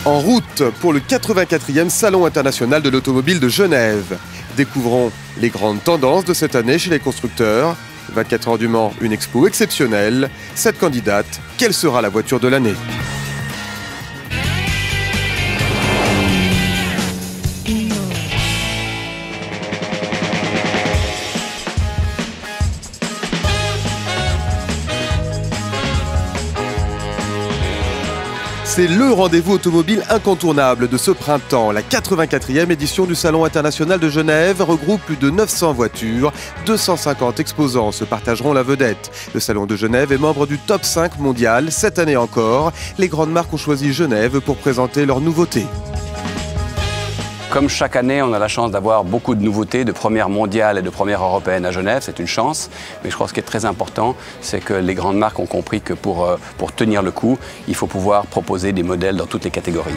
En route pour le 84e Salon international de l'automobile de Genève. Découvrons les grandes tendances de cette année chez les constructeurs. 24 heures du Mans, une expo exceptionnelle. 7 candidates, quelle sera la voiture de l'année ? C'est le rendez-vous automobile incontournable de ce printemps. La 84e édition du Salon international de Genève regroupe plus de 900 voitures. 250 exposants se partageront la vedette. Le Salon de Genève est membre du top 5 mondial. Cette année encore, les grandes marques ont choisi Genève pour présenter leurs nouveautés. Comme chaque année, on a la chance d'avoir beaucoup de nouveautés, de premières mondiales et de premières européennes à Genève. C'est une chance. Mais je crois que ce qui est très important, c'est que les grandes marques ont compris que pour tenir le coup, il faut pouvoir proposer des modèles dans toutes les catégories.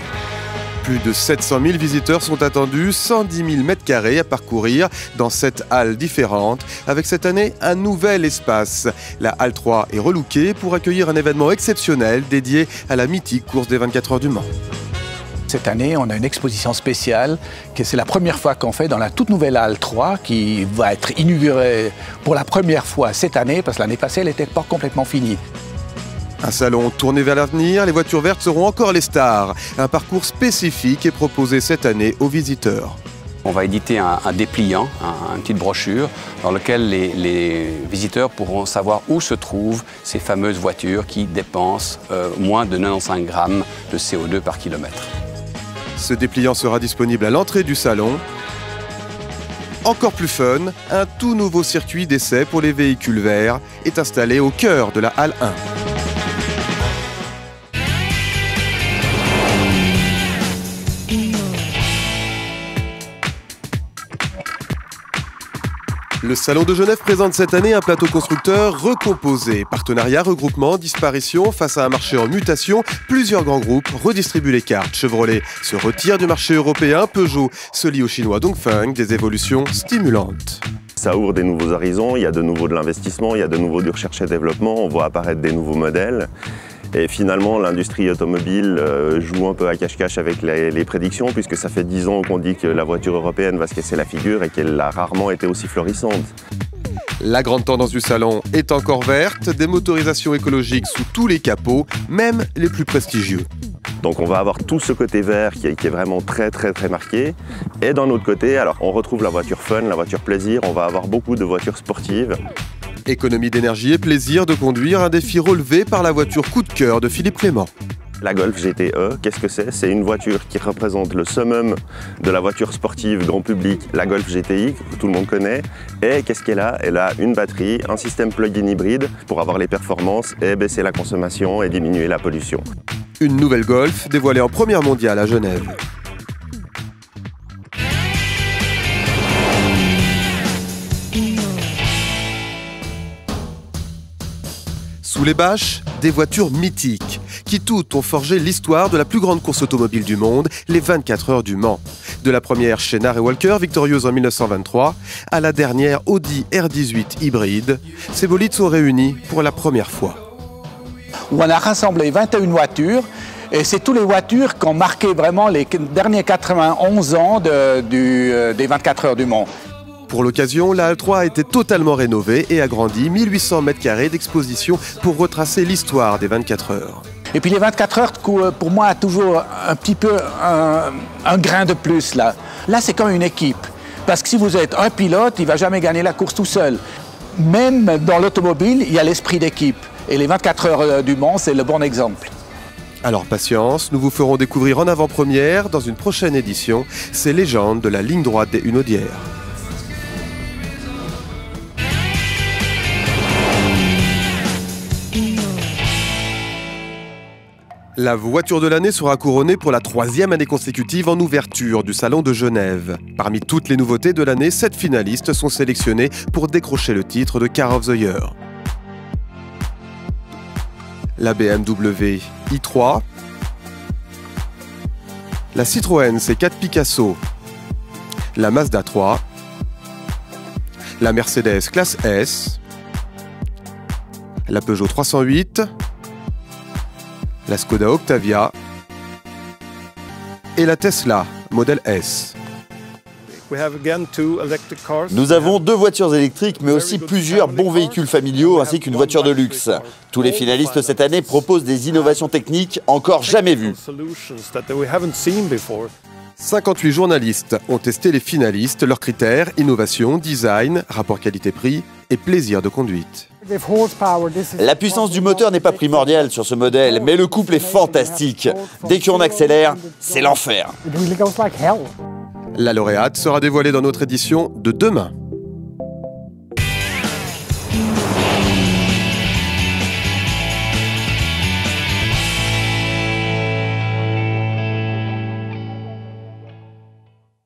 Plus de 700 000 visiteurs sont attendus, 110 000 m² à parcourir dans 7 halles différentes. Avec cette année, un nouvel espace. La halle 3 est relookée pour accueillir un événement exceptionnel dédié à la mythique course des 24 heures du Mans. Cette année, on a une exposition spéciale, que c'est la première fois qu'on fait dans la toute nouvelle halle 3, qui va être inaugurée pour la première fois cette année, parce que l'année passée, elle n'était pas complètement finie. Un salon tourné vers l'avenir, les voitures vertes seront encore les stars. Un parcours spécifique est proposé cette année aux visiteurs. On va éditer un dépliant, une petite brochure, dans lequel les visiteurs pourront savoir où se trouvent ces fameuses voitures qui dépensent moins de 95 grammes de CO2 par kilomètre. Ce dépliant sera disponible à l'entrée du salon. Encore plus fun, un tout nouveau circuit d'essai pour les véhicules verts est installé au cœur de la halle 1. Le Salon de Genève présente cette année un plateau constructeur recomposé. Partenariat, regroupement, disparition, face à un marché en mutation, plusieurs grands groupes redistribuent les cartes. Chevrolet se retire du marché européen, Peugeot se lie au chinois Dongfeng, des évolutions stimulantes. Ça ouvre des nouveaux horizons, il y a de nouveau de l'investissement, il y a de nouveau du recherche et développement, on voit apparaître des nouveaux modèles. Et finalement, l'industrie automobile joue un peu à cache-cache avec les prédictions, puisque ça fait 10 ans qu'on dit que la voiture européenne va se casser la figure et qu'elle a rarement été aussi florissante. La grande tendance du salon est encore verte, des motorisations écologiques sous tous les capots, même les plus prestigieux. Donc on va avoir tout ce côté vert qui est vraiment très marqué. Et d'un autre côté, alors on retrouve la voiture fun, la voiture plaisir, on va avoir beaucoup de voitures sportives. Économie d'énergie et plaisir de conduire, un défi relevé par la voiture coup de cœur de Philippe Clément. La Golf GTE, qu'est-ce que c'est? C'est une voiture qui représente le summum de la voiture sportive grand public, la Golf GTI, que tout le monde connaît. Et qu'est-ce qu'elle a? Elle a une batterie, un système plug-in hybride pour avoir les performances et baisser la consommation et diminuer la pollution. Une nouvelle Golf dévoilée en première mondiale à Genève. Sous les bâches, des voitures mythiques, qui toutes ont forgé l'histoire de la plus grande course automobile du monde, les 24 heures du Mans. De la première Chénard et Walker, victorieuse en 1923, à la dernière Audi R18 hybride, ces bolides sont réunis pour la première fois. Où on a rassemblé 21 voitures, et c'est toutes les voitures qui ont marqué vraiment les derniers 91 ans des 24 heures du Mans. Pour l'occasion, la halle 3 a été totalement rénovée et agrandie, 1800 m² d'exposition pour retracer l'histoire des 24 heures. Et puis les 24 heures, pour moi, a toujours un petit peu un grain de plus là. Là, c'est comme une équipe. Parce que si vous êtes un pilote, il ne va jamais gagner la course tout seul. Même dans l'automobile, il y a l'esprit d'équipe. Et les 24 heures du Mans, c'est le bon exemple. Alors patience, nous vous ferons découvrir en avant-première, dans une prochaine édition, ces légendes de la ligne droite des Hunaudières. La voiture de l'année sera couronnée pour la 3e année consécutive en ouverture du Salon de Genève. Parmi toutes les nouveautés de l'année, 7 finalistes sont sélectionnés pour décrocher le titre de Car of the Year. La BMW i3, la Citroën C4 Picasso, la Mazda 3, la Mercedes classe S, la Peugeot 308, la Skoda Octavia et la Tesla, modèle S. Nous avons 2 voitures électriques, mais aussi plusieurs bons véhicules familiaux ainsi qu'une voiture de luxe. Tous les finalistes cette année proposent des innovations techniques encore jamais vues. 58 journalistes ont testé les finalistes, leurs critères, innovation, design, rapport qualité-prix et plaisir de conduite. La puissance du moteur n'est pas primordiale sur ce modèle, mais le couple est fantastique. Dès qu'on accélère, c'est l'enfer. La lauréate sera dévoilée dans notre édition de demain.